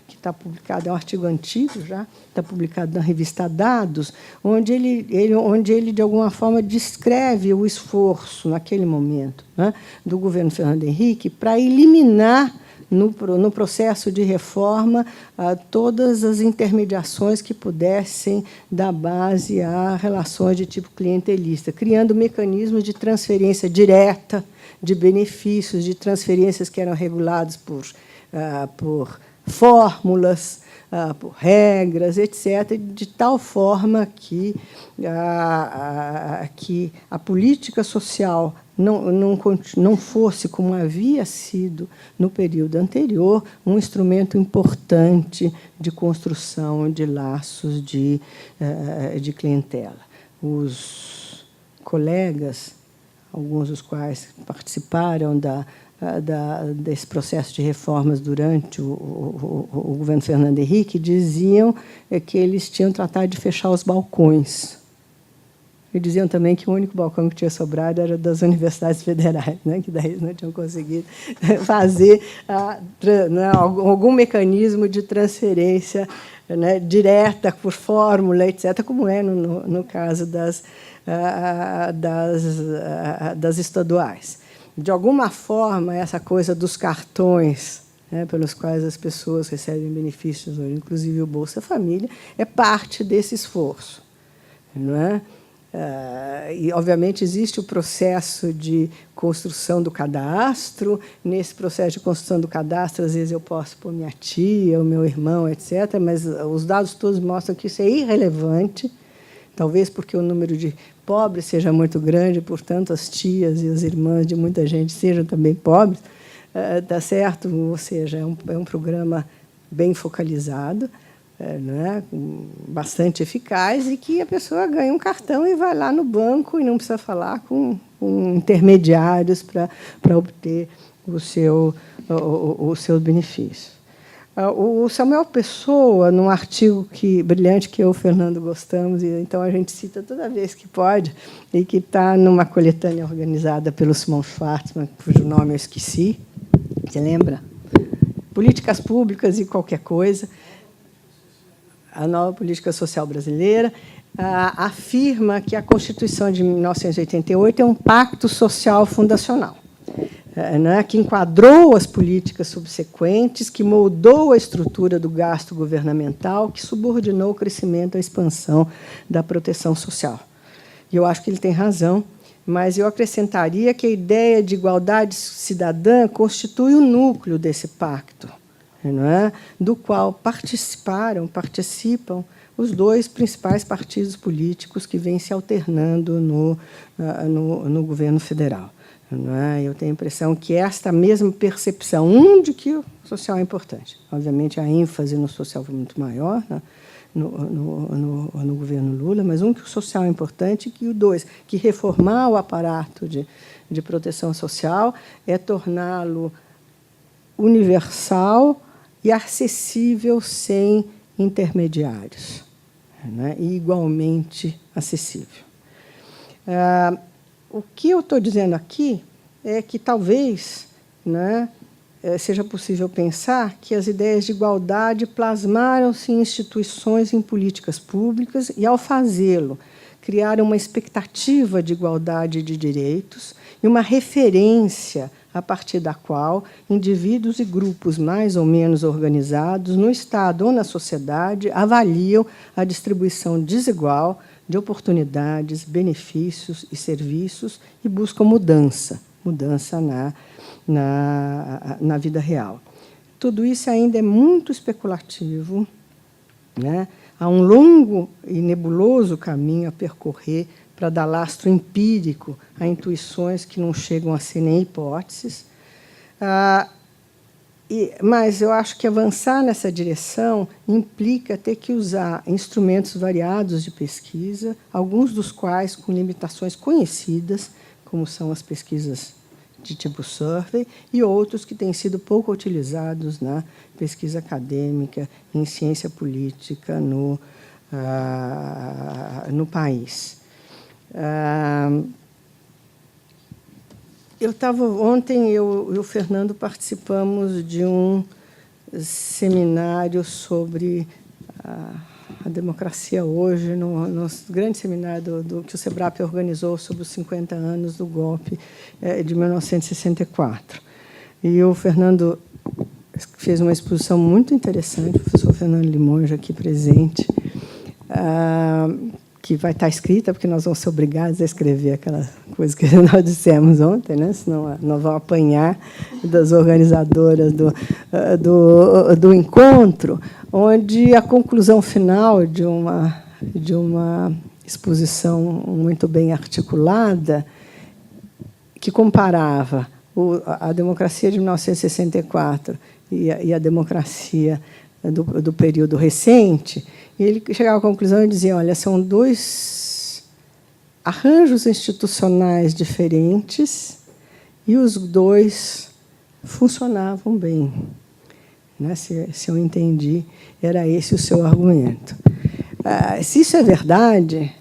Speaker 2: que está publicado, é um artigo antigo já, está publicado na revista Dados, onde ele de alguma forma, descreve o esforço, naquele momento, né, do governo Fernando Henrique para eliminar, no processo de reforma, todas as intermediações que pudessem dar base a relações de tipo clientelista, criando mecanismos de transferência direta de benefícios, de transferências que eram regulados por fórmulas, por regras, etc., de tal forma que a política social não fosse, como havia sido no período anterior, um instrumento importante de construção de laços de clientela. Os colegas, alguns dos quais participaram desse processo de reformas durante o governo Fernando Henrique, diziam que eles tinham tratado de fechar os balcões. E diziam também que o único balcão que tinha sobrado era das universidades federais, né, que daí eles não tinham conseguido fazer algum mecanismo de transferência, né, direta, por fórmula, etc., como é no caso das estaduais. De alguma forma, essa coisa dos cartões, né, pelos quais as pessoas recebem benefícios, inclusive o Bolsa Família, é parte desse esforço, não é? E, obviamente, existe o processo de construção do cadastro. Nesse processo de construção do cadastro, às vezes, eu posso pôr minha tia, o meu irmão, etc., mas os dados todos mostram que isso é irrelevante, talvez porque o número de pobres seja muito grande, portanto, as tias e as irmãs de muita gente sejam também pobres, tá certo? Ou seja, é um programa bem focalizado, né, bastante eficaz, e que a pessoa ganha um cartão e vai lá no banco e não precisa falar com intermediários para obter o seu benefício. O Samuel Pessoa, num artigo brilhante que eu e o Fernando gostamos, e então a gente cita toda vez que pode, e que está numa coletânea organizada pelo Simon Schwartzman, cujo nome eu esqueci, você lembra? Políticas Públicas e Qualquer Coisa, a nova política social brasileira, afirma que a Constituição de 1988 é um pacto social fundacional, né, que enquadrou as políticas subsequentes, que moldou a estrutura do gasto governamental, que subordinou o crescimento à expansão da proteção social. E eu acho que ele tem razão, mas eu acrescentaria que a ideia de igualdade cidadã constitui o núcleo desse pacto, não é? Do qual participam os dois principais partidos políticos que vêm se alternando no governo federal. Não é? Eu tenho a impressão que esta mesma percepção, de que o social é importante. Obviamente, a ênfase no social foi muito maior, né, no governo Lula, mas que o social é importante, e que reformar o aparato de proteção social é torná-lo universal e acessível sem intermediários, né, e igualmente acessível. O que eu estou dizendo aqui é que talvez, né, seja possível pensar que as ideias de igualdade plasmaram-se em instituições e em políticas públicas e, ao fazê-lo, criaram uma expectativa de igualdade de direitos e uma referência a partir da qual indivíduos e grupos mais ou menos organizados no Estado ou na sociedade avaliam a distribuição desigual de oportunidades, benefícios e serviços e buscam mudança na vida real. Tudo isso ainda é muito especulativo, né? Há um longo e nebuloso caminho a percorrer para dar lastro empírico a intuições que não chegam a ser nem hipóteses. Mas eu acho que avançar nessa direção implica ter que usar instrumentos variados de pesquisa, alguns dos quais com limitações conhecidas, como são as pesquisas de tipo survey, e outros que têm sido pouco utilizados na pesquisa acadêmica, em ciência política no país. Ontem, eu e o Fernando participamos de um seminário sobre a democracia hoje, no grande seminário que o SEBRAP organizou sobre os 50 anos do golpe de 1964. E o Fernando fez uma exposição muito interessante, o professor Fernando Limonge, aqui presente, que vai estar escrita, porque nós vamos ser obrigados a escrever aquela coisa que nós dissemos ontem, né? Senão nós vamos apanhar das organizadoras do encontro, onde a conclusão final de uma exposição muito bem articulada, que comparava a democracia de 1964 e a democracia do período recente, e ele chegava à conclusão e dizia: olha, são dois arranjos institucionais diferentes e os dois funcionavam bem. Né? Se eu entendi, era esse o seu argumento. Se isso é verdade,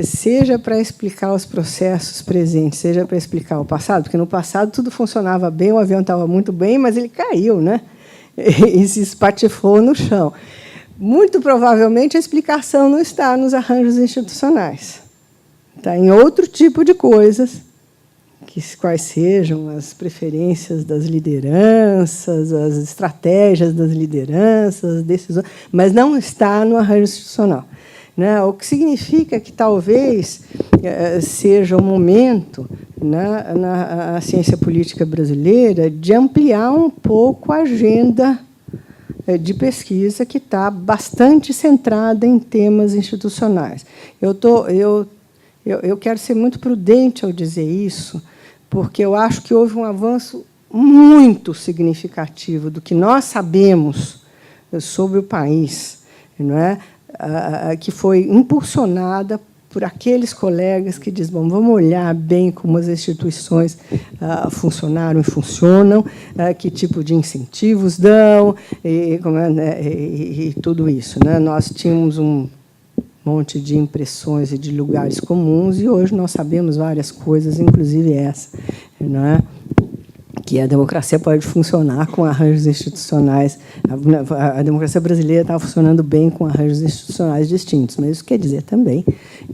Speaker 2: seja para explicar os processos presentes, seja para explicar o passado, porque no passado tudo funcionava bem, o avião estava muito bem, mas ele caiu, né? E se espatifou no chão. Muito provavelmente a explicação não está nos arranjos institucionais. Está em outro tipo de coisas, quais sejam as preferências das lideranças, as estratégias das lideranças, as decisões, mas não está no arranjo institucional. Né? O que significa que talvez seja o momento, né, na ciência política brasileira, de ampliar um pouco a agenda de pesquisa, que está bastante centrada em temas institucionais. Eu quero ser muito prudente ao dizer isso, porque eu acho que houve um avanço muito significativo do que nós sabemos sobre o país, não é? Que foi impulsionada por aqueles colegas que dizem: bom, vamos olhar bem como as instituições funcionaram e funcionam, que tipo de incentivos dão, e tudo isso. Né? Nós tínhamos um monte de impressões e de lugares comuns, e hoje nós sabemos várias coisas, inclusive essa, não é? Que a democracia pode funcionar com arranjos institucionais. A democracia brasileira estava funcionando bem com arranjos institucionais distintos, mas isso quer dizer também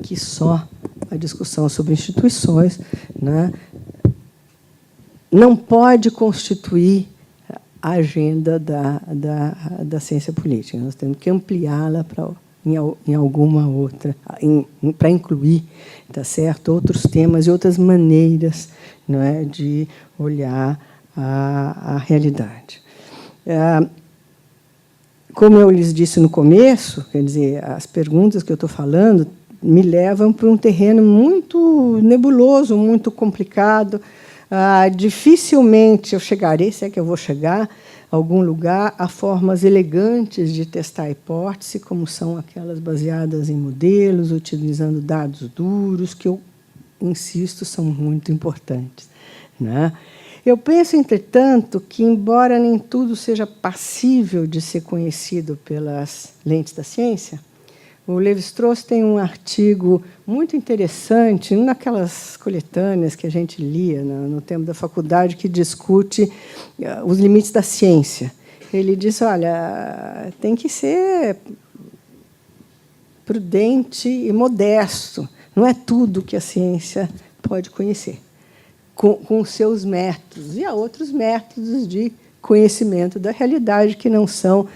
Speaker 2: que só a discussão sobre instituições, né, não pode constituir a agenda da ciência política. Nós temos que ampliá-la em alguma outra, para incluir, tá certo, outros temas e outras maneiras, não é, de olhar a realidade. como eu lhes disse no começo, quer dizer, as perguntas que eu estou falando me levam para um terreno muito nebuloso, muito complicado. Dificilmente eu chegarei, se é que eu vou chegar, a algum lugar, a formas elegantes de testar a hipótese, como são aquelas baseadas em modelos, utilizando dados duros, que eu insisto, são muito importantes, né? Eu penso, entretanto, que, embora nem tudo seja passível de ser conhecido pelas lentes da ciência, o Lévi-Strauss tem um artigo muito interessante, naquelas coletâneas que a gente lia no tempo da faculdade, que discute os limites da ciência. Ele diz, olha, tem que ser prudente e modesto. Não é tudo que a ciência pode conhecer, com os seus métodos. E há outros métodos de conhecimento da realidade que não são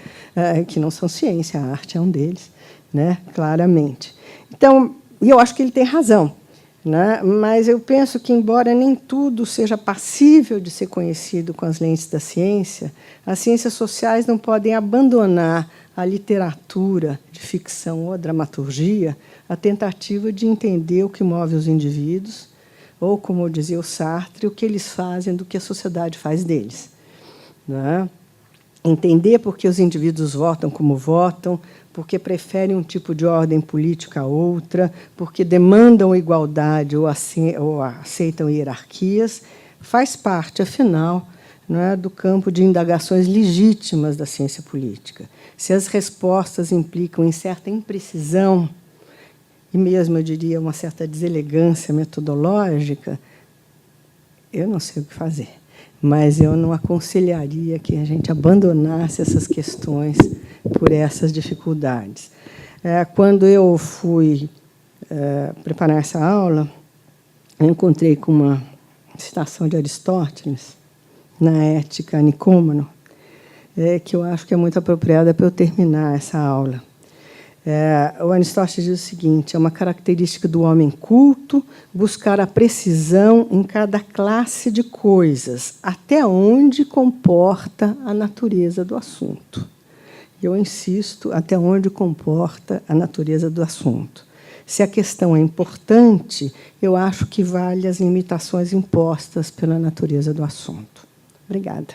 Speaker 2: ciência. A arte é um deles, né? Claramente. Então, eu acho que ele tem razão, né? Mas eu penso que, embora nem tudo seja passível de ser conhecido com as lentes da ciência, as ciências sociais não podem abandonar a literatura de ficção ou a dramaturgia a tentativa de entender o que move os indivíduos, ou, como dizia o Sartre, o que eles fazem do que a sociedade faz deles, né? Entender por que os indivíduos votam como votam, porque preferem um tipo de ordem política a outra, porque demandam igualdade ou aceitam hierarquias, faz parte, afinal, não é, do campo de indagações legítimas da ciência política. Se as respostas implicam em certa imprecisão, e mesmo, eu diria, uma certa deselegância metodológica, eu não sei o que fazer. Mas eu não aconselharia que a gente abandonasse essas questões por essas dificuldades. Quando eu fui preparar essa aula, eu encontrei com uma citação de Aristóteles, na Ética Nicômano, que eu acho que é muito apropriada para eu terminar essa aula. O Aristóteles diz o seguinte: é uma característica do homem culto buscar a precisão em cada classe de coisas, até onde comporta a natureza do assunto. Eu insisto, até onde comporta a natureza do assunto. Se a questão é importante, eu acho que vale as limitações impostas pela natureza do assunto. Obrigada.